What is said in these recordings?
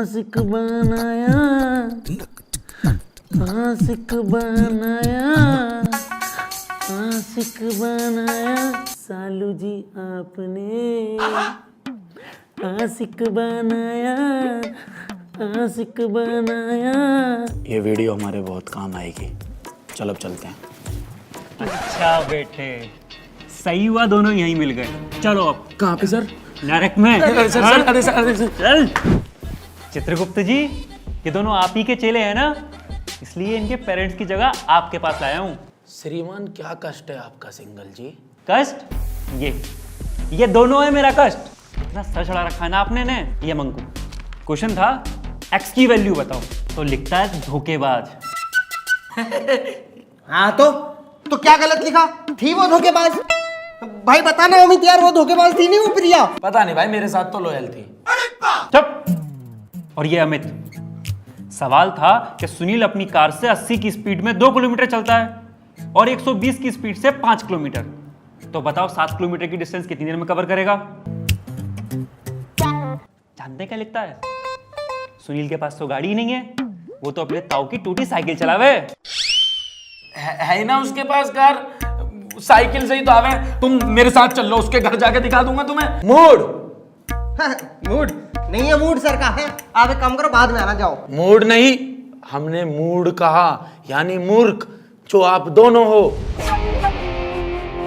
आशिक बनाया, आशिक बनाया, आशिक बनाया सालू जी आपने, आशिक बनाया, आशिक बनाया। ये वीडियो हमारे बहुत काम आएगी। चलो अब चलते हैं। अच्छा बेटे, सही हुआ दोनों यहीं मिल गए। चलो अब। कहाँ पे सर? नरक में। सर। चल। चित्रगुप्त जी, ये दोनों आप ही के चेले हैं ना, इसलिए इनके पेरेंट्स की जगह आपके पास लाया हूँ। श्रीमान क्या कष्ट है आपका सिंगल जी? कष्ट? ये दोनों है मेरा कष्ट। इतना सर चढ़ा रखा है ना आपने ने। ये मंकू, क्वेश्चन था x की वैल्यू बताओ, तो लिखता है धोखेबाज। हाँ तो क्या गलत लिखा? थी वो धोखेबाज? भाई बताना अमित यार, वो धोखेबाज थी नहीं वो प्रिया? पता नहीं भाई, मेरे साथ तो लॉयल थी। चुप। और ये अमित, सवाल था कि सुनील अपनी कार से 80 की स्पीड में 2 किलोमीटर चलता है और 120 की स्पीड से 5 किलोमीटर। तो बताओ 7 किलोमीटर की डिस्टेंस कितनी देर में कवर करेगा? जानते क्या लिखता है? सुनील के पास तो गाड़ी ही नहीं है, वो तो अपने ताऊ की टूटी साइकिल चलावे। है ना उसके पास कार, साइकिल से ही तो आवे। तुम मेरे साथ चल लो, उसके घर जाके दिखा दूंगा तुम्हें। मूड मूड नहीं है, मूड सर का है। आप एक काम करो, बाद में आना, जाओ। मूड नहीं, हमने मूड कहा, यानी मूर्ख जो आप दोनों हो।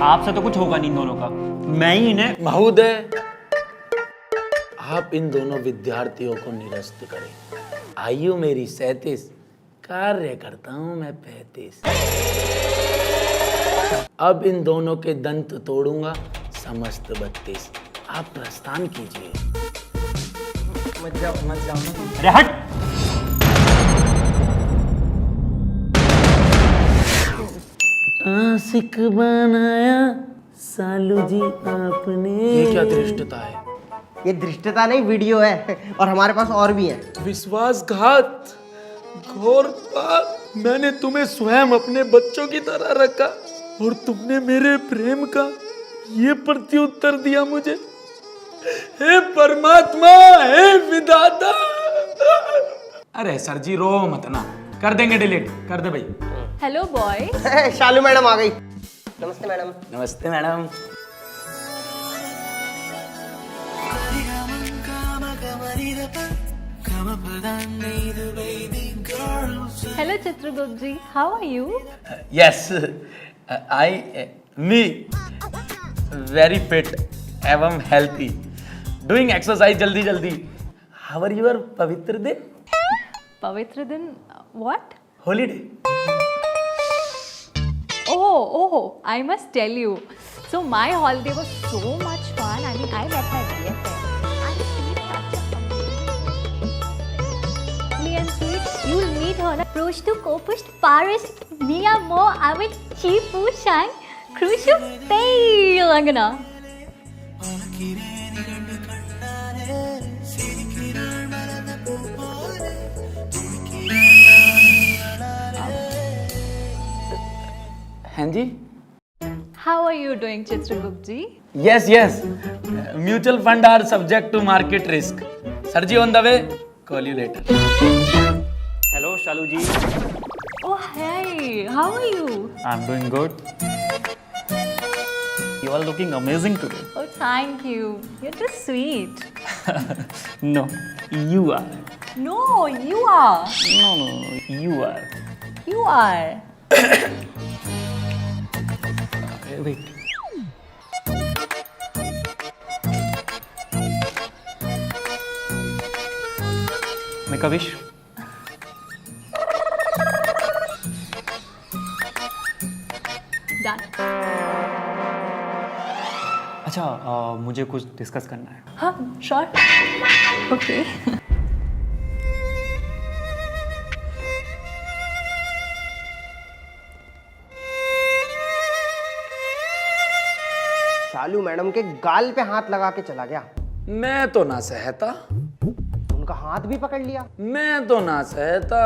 आपसे तो कुछ होगा नहीं इन दोनों का, मैं ही इन्हें। महोदय, आप इन दोनों विद्यार्थियों को निरस्त करें। आयु मेरी 37, कार्य करता हूं मैं 35। अब इन दोनों के दंत तोड़ूंगा समस्त 32। आप प्रस्थान कीजिए। मत जाओ ना। अरे हट। आशिक बनाया सालू जी आपने। ये क्या धृष्टता है? ये धृष्टता नहीं, वीडियो है, और हमारे पास और भी है। विश्वासघात, घोर पाप। मैंने तुम्हें स्वयं अपने बच्चों की तरह रखा और तुमने मेरे प्रेम का ये प्रत्युत्तर दिया मुझे। हे परमात्मा, हे विधाता। अरे सर जी, रो मत ना, कर देंगे डिलीट, कर दे भाई। Hello boy. शालू मैडम आ गई। नमस्ते मैडम। नमस्ते madam. Hello Chitragupt ji, how are you? Yes, me very fit एवं हेल्थी, डूइंग एक्सरसाइज जल्दी जल्दी। हाउ आर यूर पवित्र दिन? पवित्र दिन? What? Holiday. Oh, I must tell you. So my holiday was so much fun. I mean, I met my BFF. And she's such a lovely and sweet. You'll meet her. Approach to Kopust Paris, Mia Mo, Amit Chifu Shang, Krushu Langana. हाँ जी। How are you doing, Chitragupta ji? Yes yes, mutual fund are subject to market risk. Sir ji on the way, call you later. Hello Shalu ji. Oh, hey, how are you? I'm doing good. You are looking amazing today. Oh, thank you. You're just sweet. No, you are. No, you are. No, you are. You are. Wait. Make a wish. Done. अच्छा, मुझे कुछ discuss करना है। Huh? Sure. Okay. शालू madam के गाल पे हाथ लगा के चला गया। मैं तो ना सहता। उनका हाथ भी पकड़ लिया। मैं तो ना सहता।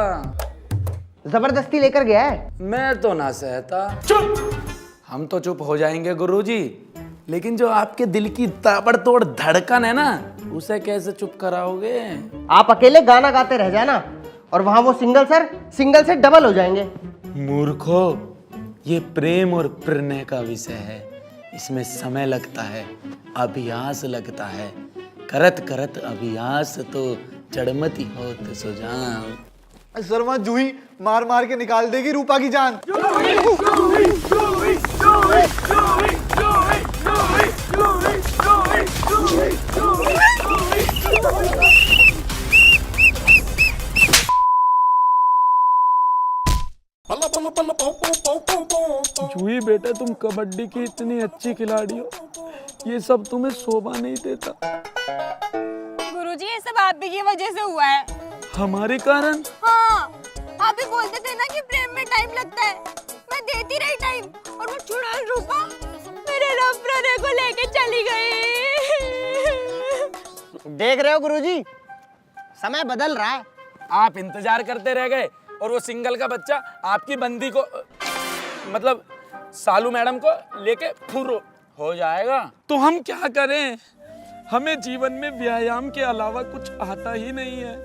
जबरदस्ती लेकर गया है। मैं तो ना सहता। चुप। हम तो चुप हो जाएंगे गुरुजी, लेकिन जो आपके दिल की ताबड़तोड़ धड़कन है ना, उसे कैसे चुप कराओगे? आप अकेले गाना गाते रह जाना और वहां वो सिंगल से डबल हो जाएंगे। मूर्खो, ये प्रेम और प्रणय का विषय है। इसमें समय लगता है, अभ्यास लगता है। करत करत अभ्यास तो जड़मती होत सुजान। सर वहाँ जूही मार मार के निकाल देगी रूपा की जान। जूही बेटा, तुम कबड्डी की इतनी अच्छी खिलाड़ी हो, ये सब तुम्हें शोभा नहीं देता। गुरुजी ये सब आप ही की वजह से हुआ है। हमारे कारण? हाँ, आप ही बोलते थे ना कि प्रेम में टाइम लगता है। मैं देती रही टाइम और वो चुड़ैल रूपा मेरे लव ब्रदर को लेके चली गई। देख रहे हो गुरुजी, समय बदल रहा है। आप इंतजार करते रह गए और वो सिंगल का बच्चा आपकी बंदी को मतलब सालू मैडम को लेके फुर हो जाएगा। तो हम क्या करें? हमें जीवन में व्यायाम के अलावा कुछ आता ही नहीं है।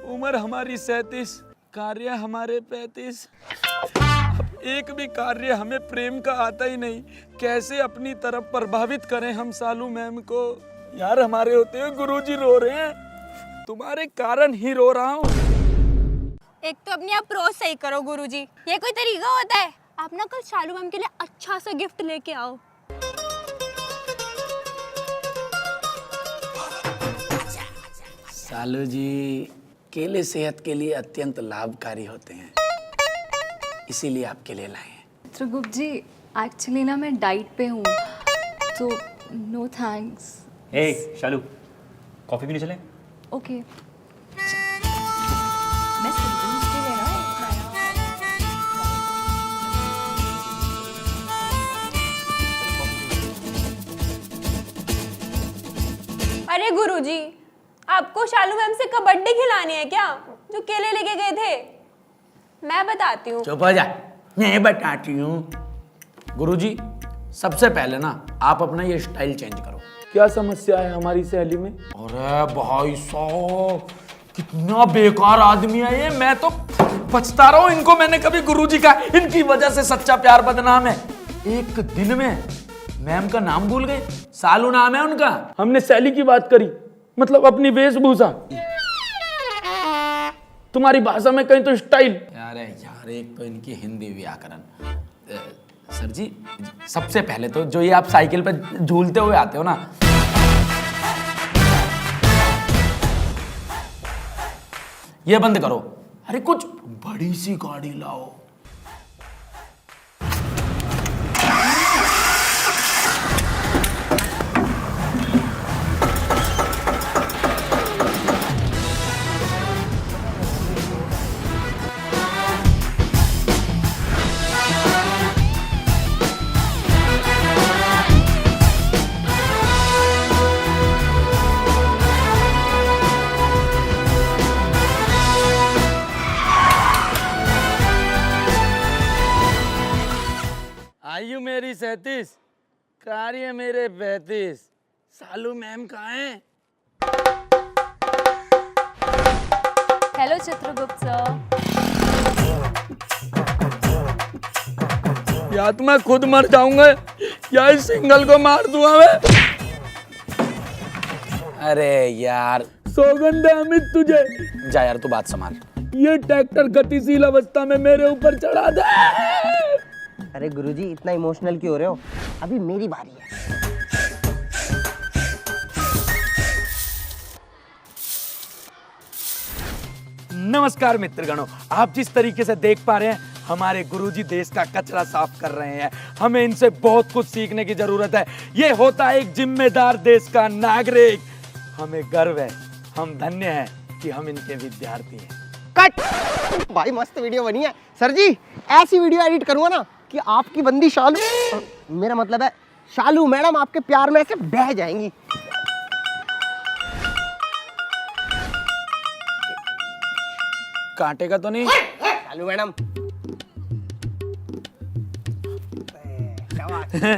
उम्र हमारी 37, कार्य हमारे 35। अब एक भी कार्य हमें प्रेम का आता ही नहीं। कैसे अपनी तरफ प्रभावित करें हम सालू मैम को? यार, हमारे होते हुए गुरुजी रो रहे हैं। तुम्हारे कारण ही रो रहा हूँ। एक तो अपनी आप प्रोज सही करो गुरुजी, ये कोई तरीका होता है? आप ना कल शालू मैम के लिए अच्छा सा गिफ्ट लेके आओ। सालू जी, केले सेहत के लिए अत्यंत लाभकारी होते हैं, इसीलिए आपके लिए लाए हैं। चित्रगुप्त जी, एक्चुअली ना मैं डाइट पे हूँ, तो नो थैंक्स। ए शालू, कॉफी पीने चले? ओके। मैं सिंगल के लिए ना अरे गुरुजी, आपको शालू मैम से कबड्डी खिलानी है क्या, जो केले लेके गए थे? मैं बताती हूँ। चुप हो जा, मैं बताती हूँ। गुरुजी, सबसे पहले ना आप अपना ये स्टाइल चेंज करो। क्या समस्या है हमारी सहेली में? अरे भाई साहब, कितना बेकार आदमी है ये। मैं तो पछता रहा हूँ। इनको मैंने कभी गुरुजी का, इनकी वजह से सच्चा प्यार बदनाम है। एक दिन में मैम का नाम भूल गए। सालू नाम है उनका। हमने शैली की बात करी, मतलब अपनी वेशभूषा। तुम्हारी भाषा में कहीं तो स्टाइल। यार, एक तो इनकी हिंदी व्याकरण। सर जी, सबसे पहले तो जो ये आप साइकिल पे झूलते हुए आते हो ना, ये बंद करो। अरे कुछ बड़ी सी गाड़ी लाओ। आयु मेरी 37, कार्य मेरे 35। सालू मैम कहाँ हैं? Hello Chitragupta sir. या तो मैं खुद मर जाऊंगा या इस सिंगल को मार दूंगा मैं। अरे यार, सौगंध है अमित तुझे। जा यार, तू बात संभाल। ये ट्रैक्टर गतिशील अवस्था में मेरे ऊपर चढ़ा दे। अरे गुरुजी, इतना इमोशनल क्यों हो रहे हो? अभी मेरी बारी है। नमस्कार मित्रगणों, आप जिस तरीके से देख पा रहे हैं, हमारे गुरुजी देश का कचरा साफ कर रहे हैं। हमें इनसे बहुत कुछ सीखने की जरूरत है। ये होता है एक जिम्मेदार देश का नागरिक। हमें गर्व है, हम धन्य हैं कि हम इनके विद्यार्थी हैं। कट भाई, मस्त वीडियो बनी है। सर जी, ऐसी वीडियो एडिट करूंगा ना कि आपकी बंदी शालू, मेरा मतलब है शालू मैडम आपके प्यार में ऐसे बह जाएंगी। कांटेगा तो नहीं? शालू मैडम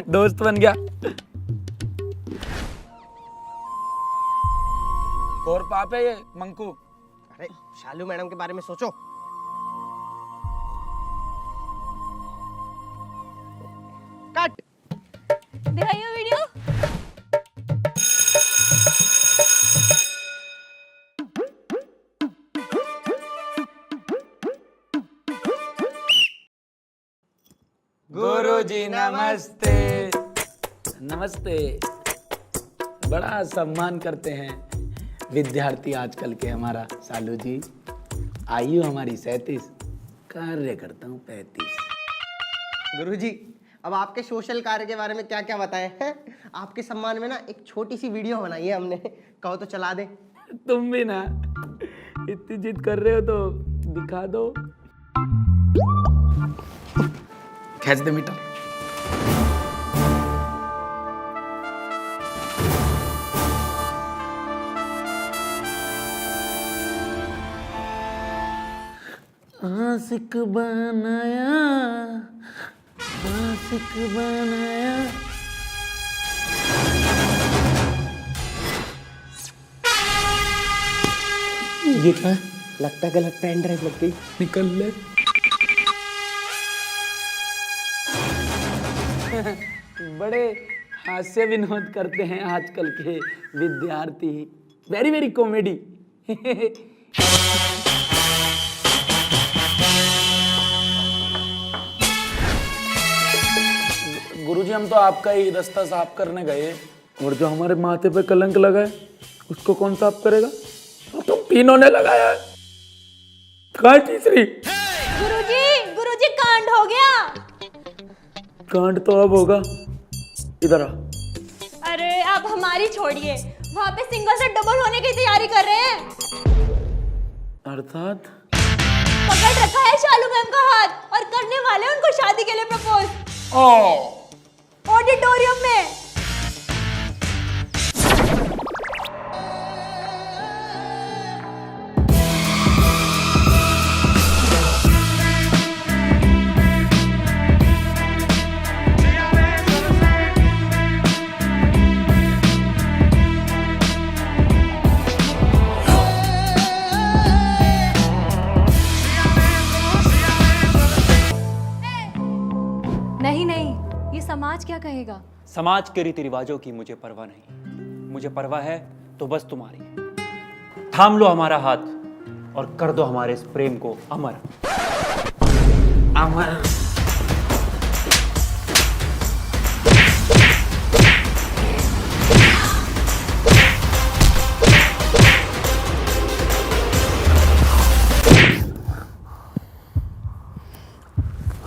दोस्त बन गया। घोर पाप है ये मंकू। अरे शालू मैडम के बारे में सोचो। कट। दिखाइए वीडियो। गुरुजी नमस्ते। नमस्ते। बड़ा सम्मान करते हैं विद्यार्थी आजकल के हमारा सालू जी। आयु हमारी 37, कार्य करता हूँ 35। गुरुजी अब आपके सोशल कार्य के बारे में क्या क्या बताएं हैं? आपके सम्मान में ना एक छोटी सी वीडियो बनाई है हमने, कहो तो चला दे। तुम भी ना इतनी जिद कर रहे हो तो दिखा दो। खींच दे मीटर। आशिक बनाया, आशिक बनाया। ये क्या है? लगता है गलत पेन ड्राइव लग गई। निकल ले। बड़े हास्य विनोद करते हैं आजकल के विद्यार्थी। Very very comedy. गुरुजी हम तो आपका ही रास्ता साफ करने गए, और जो हमारे माथे पे कलंक लगा है उसको कौन साफ करेगा? तो तीनों ने लगाया है। कहाँ तीसरी? गुरुजी कांड हो गया। कांड तो अब होगा। इधर आ। अरे आप हमारी छोड़िए, वहाँ पे सिंगल से डबल होने की तैयारी कर रहे हैं। अर्थात पकड़ रखा है शालू मैम का हाथ और करने वाले हैं उनको शादी के लिए प्रपोज ऑडिटोरियम में। नहीं नहीं, ये समाज क्या कहेगा? समाज के रीति रिवाजों की मुझे परवाह नहीं, मुझे परवाह है तो बस तुम्हारी। थाम लो हमारा हाथ और कर दो हमारे इस प्रेम को अमर। अमर।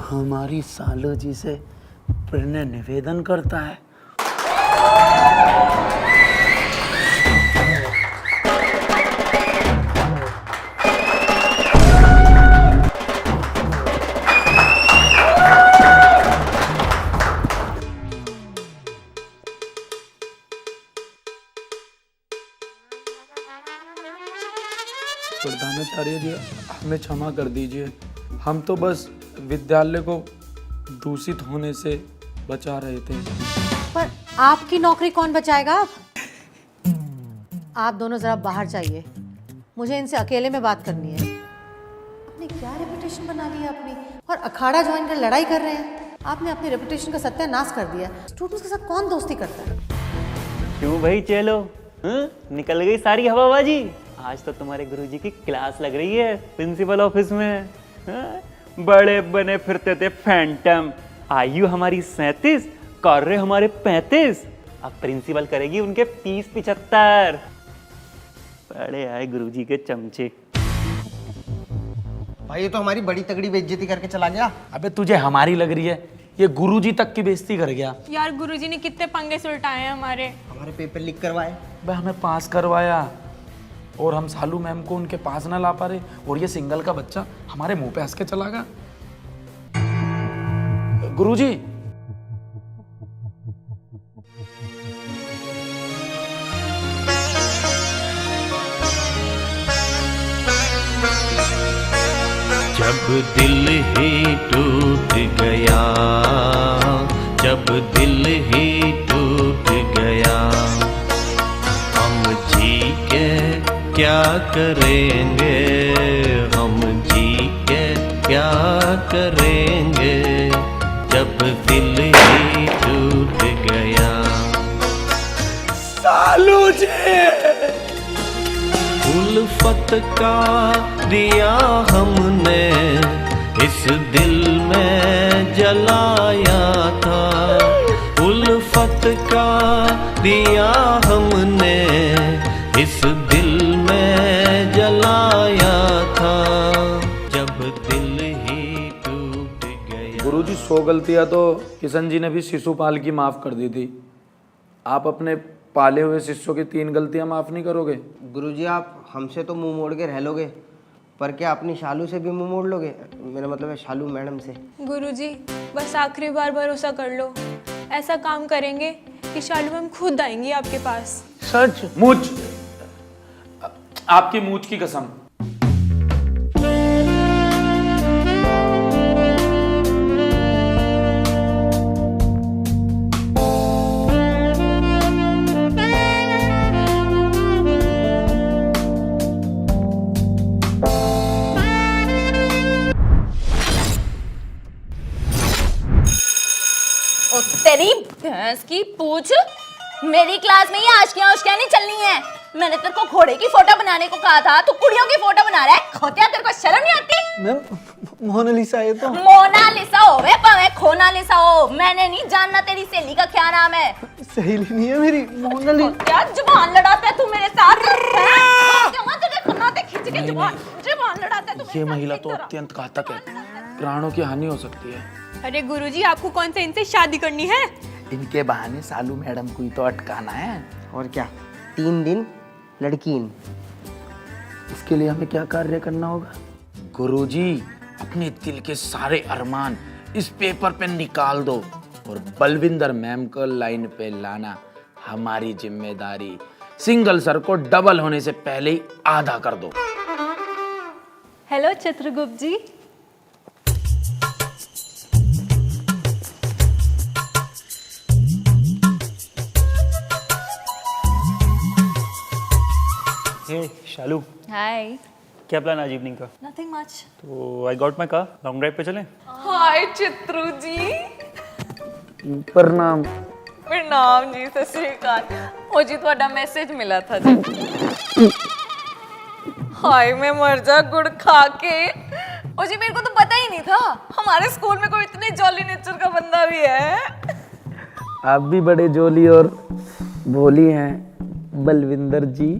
हमारी सालू जी से प्रणय निवेदन करता है। प्रधानाचार्य जी हमें क्षमा कर दीजिए, हम तो बस विद्यालय को दूषित होने से बचा रहे थे। पर आपकी नौकरी कौन बचाएगा? आप दोनों जरा बाहर जाइए, मुझे इनसे अकेले में बात करनी है। आपने क्या रेपुटेशन बना ली है अपनी, और अखाड़ा ज्वाइन कर लड़ाई कर रहे हैं। आपने अपनी रेपुटेशन का सत्यानाश कर दिया। स्टूडेंट्स के साथ कौन दोस्ती करता है? क्यों भाई चलो, निकल गई सारी हवाबाजी। आज तो तुम्हारे गुरुजी की क्लास लग रही है प्रिंसिपल ऑफिस में। बड़े बने फिरते थे फैंटम। आयु हमारी 37, कार्य हमारे 35। अब प्रिंसिपल करेगी उनके 30-75। बड़े आए गुरुजी के चमचे। भाई ये तो हमारी बड़ी तगड़ी बेइज्जती करके चला गया। अबे तुझे हमारी लग रही है, ये गुरुजी तक की बेइज्जती कर गया। यार गुरुजी ने कितने पंगे सुलटाए हैं हमारे पेपर लीक करवाए। भाई हमें पास करवाया और हम सालू मैम को उनके पास ना ला पा रहे, और ये सिंगल का बच्चा हमारे मुंह पे हंस के चला गया। गुरुजी जब दिल ही टूट गया, जब दिल ही टूट गया, हम जी के करेंगे, हम जी के क्या करेंगे, जब दिल ही टूट गया। सालू जी, उल्फत का दिया हमने इस दिल में जलाया था, उल्फत का दिया हमने इस दिल में जलाया था, जब दिल ही टूट गया। गुरुजी 100 गलतियां तो किशन जी ने भी शिशुपाल की माफ कर दी थी, आप अपने पाले हुए शिष्यों की 3 गलतियां माफ नहीं करोगे? गुरुजी आप हमसे तो मुंह मोड़ के रह लोगे, पर क्या अपनी शालू से भी मुंह मोड़ लोगे? मेरा मतलब है शालू मैडम से। गुरुजी बस आखिरी बार भरोसा कर लो, ऐसा काम करेंगे कि शालू मैम खुद आएंगी आपके पास। सच? मूछ, आपकी मूछ की कसम। ओ तेरी भैंस की पूछ, मेरी क्लास में ये आशिकियां उश्कियां नहीं चलनी है। मैंने तेरे को घोड़े की फोटो बनाने को कहा था, तू कुड़ियों की फोटो बना रहा है। खोतिया तेरे को शर्म नहीं आती? मैम मोनालिसा है तो। मोनालिसा हो वे पवे खोनालिसा हो, मैंने नहीं जानना तेरी सहेली का क्या नाम है। सहेली नहीं है मेरी, मोनालिसा। क्या जुबान लड़ाता है तू मेरे साथ? खींच के जुबान लड़ाता है तू। ये महिला तो अत्यंत घातक है, प्राणों की हानि हो सकती है। अरे गुरुजी आपको कौन सा इनसे शादी करनी है? इनके बहाने सालू मैडम को ही तो अटकाना है। और क्या, 3 दिन लड़कीन। इसके लिए हमें क्या कार्य करना होगा? गुरुजी अपने दिल के सारे अरमान इस पेपर पे निकाल दो और बलविंदर मैम को लाइन पे लाना हमारी जिम्मेदारी। सिंगल सर को डबल होने से पहले ही आधा कर दो। Hello Chitragupt ji. Hey Shalu, hi. क्या प्लान आज इवनिंग का? Nothing much. तो I got my car, long drive पे चलें? हाय चित्रू जी। प्रणाम। प्रणाम जी, सत श्री अकाल। मुझे ਤੁਹਾਡਾ मैसेज मिला था जी। हाय मैं मर जा गुड़ खा के। ओ जी मेरे को तो पता ही नहीं था हमारे स्कूल में कोई इतने जॉली नेचर का बंदा भी है। आप भी बड़े जोली और भोली हैं बलविंदर जी।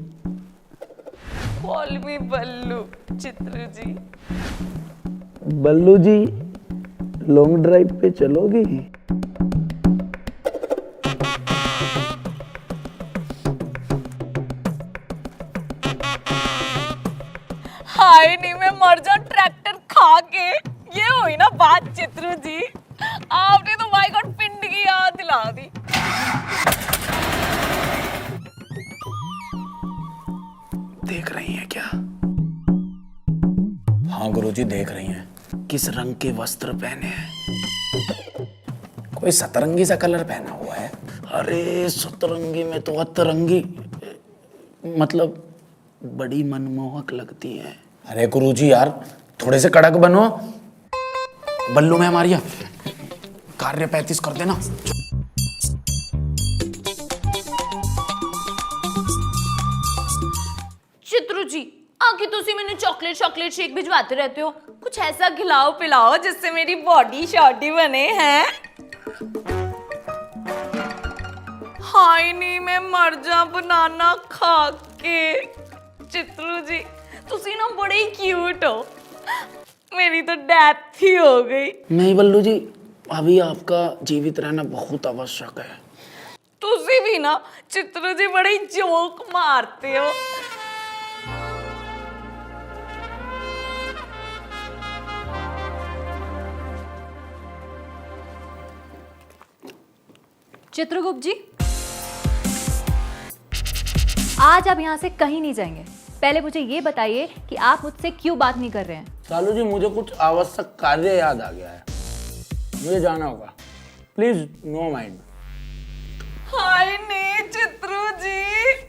कॉल मी बल्लू। चित्रू जी बल्लू जी, लॉन्ग ड्राइव पे चलोगी? हाय नहीं मैं मर जा ट्रैक्टर खा के। ये हुई ना बात चित्रू जी, आपने तो माय गॉड पिंड की याद दिला दी। देख रही हैं क्या? हाँ गुरुजी देख रही हैं। किस रंग के वस्त्र पहने हैं? कोई सतरंगी सा कलर पहना हुआ है। अरे सतरंगी में तो अतरंगी, मतलब बड़ी मनमोहक लगती है। अरे गुरुजी यार थोड़े से कड़क बनो। बल्लू में हमारी कार्य 35 कर देना। चित्रू जी आखिर तुसी मैंने चॉकलेट शेक भिजवाते रहते हो, कुछ ऐसा खिलाओ पिलाओ जिससे मेरी बॉडी शॉडी बने हैं। हाय नहीं मैं मर जा बनाना खा के। चित्रू जी तुसी ना बड़े ही क्यूट हो, मेरी तो डेथ ही हो गई। नहीं बल्लू जी, अभी आपका जीवित रहना बहुत आवश्यक है। तुसी भी ना चित्रू जी बड़े ही जोक मारते हो। चित्रगुप्त जी, आज आप यहाँ से कहीं नहीं जाएंगे। पहले मुझे ये बताइए कि आप मुझसे क्यों बात नहीं कर रहे हैं? सालू जी मुझे कुछ आवश्यक कार्य याद आ गया है, मुझे जाना होगा। Please no mind. हाय नहीं चित्रू जी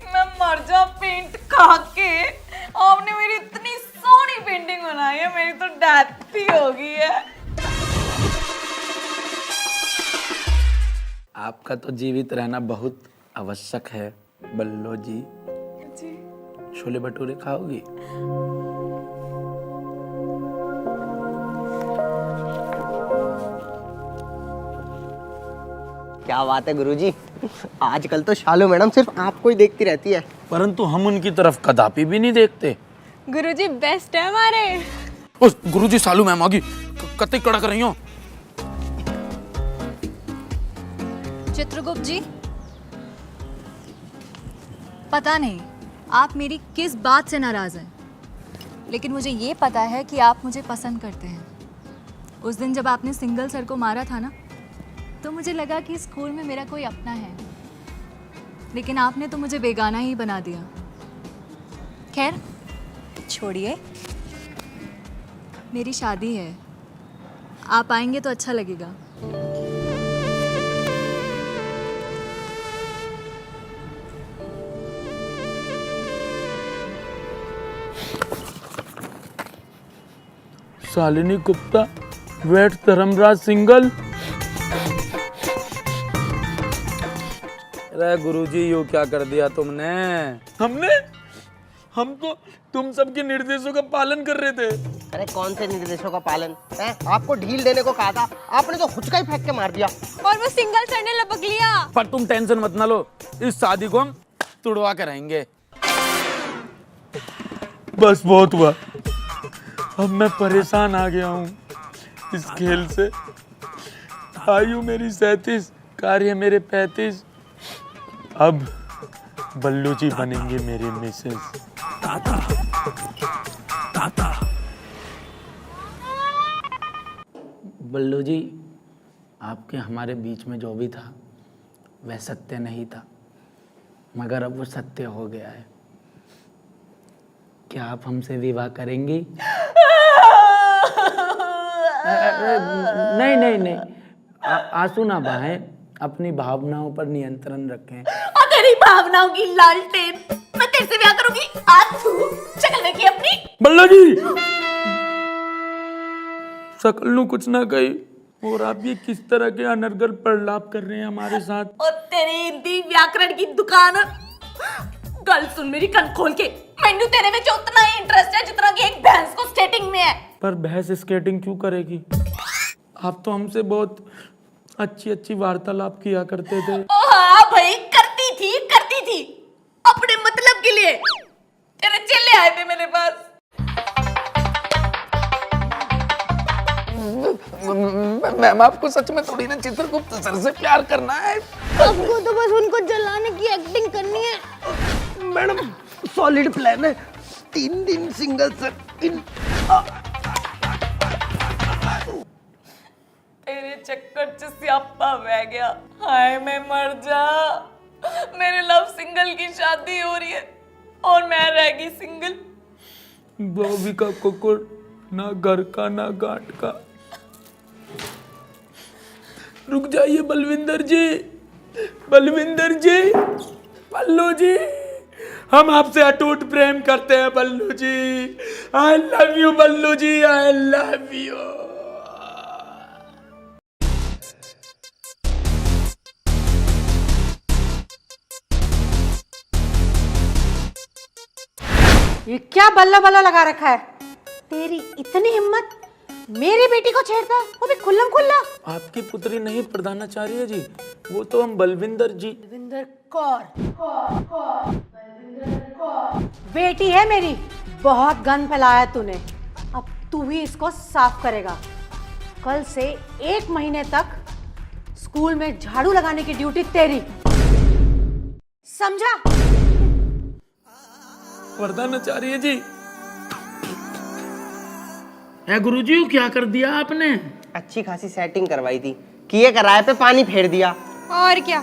मैं मर जा पेंट खा के। आपने मेरी इतनी सोहनी पेंटिंग बनाई है, मेरी तो डेथ ही हो गई है। आपका तो जीवित रहना बहुत आवश्यक है बल्लो जी। छोले भटूरे खाओगी? क्या बात है गुरुजी, आजकल तो शालू मैडम सिर्फ आपको ही देखती रहती है। परंतु हम उनकी तरफ कदापि भी नहीं देखते। गुरुजी बेस्ट है हमारे। उस गुरुजी सालू मैम आगी कतई कड़क रही हो। चित्रगुप्त जी, पता नहीं आप मेरी किस बात से नाराज हैं, लेकिन मुझे ये पता है कि आप मुझे पसंद करते हैं। उस दिन जब आपने सिंगल सर को मारा था ना, तो मुझे लगा कि स्कूल में मेरा कोई अपना है, लेकिन आपने तो मुझे बेगाना ही बना दिया। खैर छोड़िए, मेरी शादी है, आप आएंगे तो अच्छा लगेगा। शालिनी गुप्ता वेट धर्मराज सिंगल। अरे गुरुजी यो क्या कर दिया तुमने? हम तो तुम सबके निर्देशों का पालन कर रहे थे। अरे कौन से निर्देशों का पालन है? आपको ढील देने को कहा था, आपने तो हुचका ही फेंक के मार दिया। और वो सिंगल सर ने लपक लिया। पर तुम टेंशन मत ना लो, इस शादी को हम तुड़वा के रहेंगे। बस बहुत हुआ, अब मैं परेशान आ गया हूँ इस खेल से। आयु मेरी 37, कार्य मेरे 35। अब बल्लू जी बनेंगे मेरे मिसेस। बल्लू जी, आपके हमारे बीच में जो भी था वह सत्य नहीं था, मगर अब वो सत्य हो गया है। क्या आप हमसे विवाह करेंगी? नहीं नहीं नहीं, आंसू ना बहाएं, अपनी भावनाओं पर नियंत्रण रखें। और तेरी भावनाओं की लालटेन मैं तेरे से ब्याह करूंगी। आज तू शक्ल देखी अपनी। बल्लू जी शकल नु कुछ ना कही, और आप ये किस तरह के अनर्गल प्रलाप कर रहे हैं हमारे साथ। और तेरी हिंदी व्याकरण की दुकान। गल सुन मेरी, कान खोल के, मैनू तेरे में उतना ही इंटरेस्ट है जितना कि एक भैंस को स्केटिंग में है। पर भैंस स्केटिंग क्यों करेगी? आप तो हमसे बहुत अच्छी अच्छी वार्तालाप किया करते थे। ओ हाँ भाई, करती थी अपने मतलब के लिए। तेरे चेले आए थे मेरे पास। मैम आपको सच में थोड़ी ना चित्रगुप्त सर से प्यार करना है। आपको तो बस उनको जलाने की एक्टिंग करनी है। मैडम सॉलिड प्लान है, 3 दिन सिंगल सर इन। तेरे चक्कर से स्यापा बह गया। हाय मैं मर जा। मेरे लव सिंगल की शादी हो रही है और मैं रह गई सिंगल। बॉबी का कुकुर, ना घर का ना घाट का। रुक जाइए बलविंदर जी, बलविंदर जी, बल्लू जी, हम आपसे अटूट प्रेम करते हैं Ballu ji. I love you Ballu ji, I love you. ये क्या बल्ला बल्ला लगा रखा है? तेरी इतनी हिम्मत, मेरी बेटी को छेड़ता है, वो भी खुल्लम खुल्ला। आपकी पुत्री नहीं प्रधानाचार्य जी, वो तो हम बलविंदर जी। बलविंदर कौर, बेटी है मेरी। बहुत गंद फैलाया तूने, अब तू ही इसको साफ करेगा। कल से 1 महीने तक स्कूल में झाड़ू लगाने की ड्यूटी तेरी, समझा? प्रधानाचार्य जी, गुरुजी क्या कर दिया आपने? अच्छी खासी सेटिंग करवाई थी, किए कराए पे पानी फेर दिया। और क्या?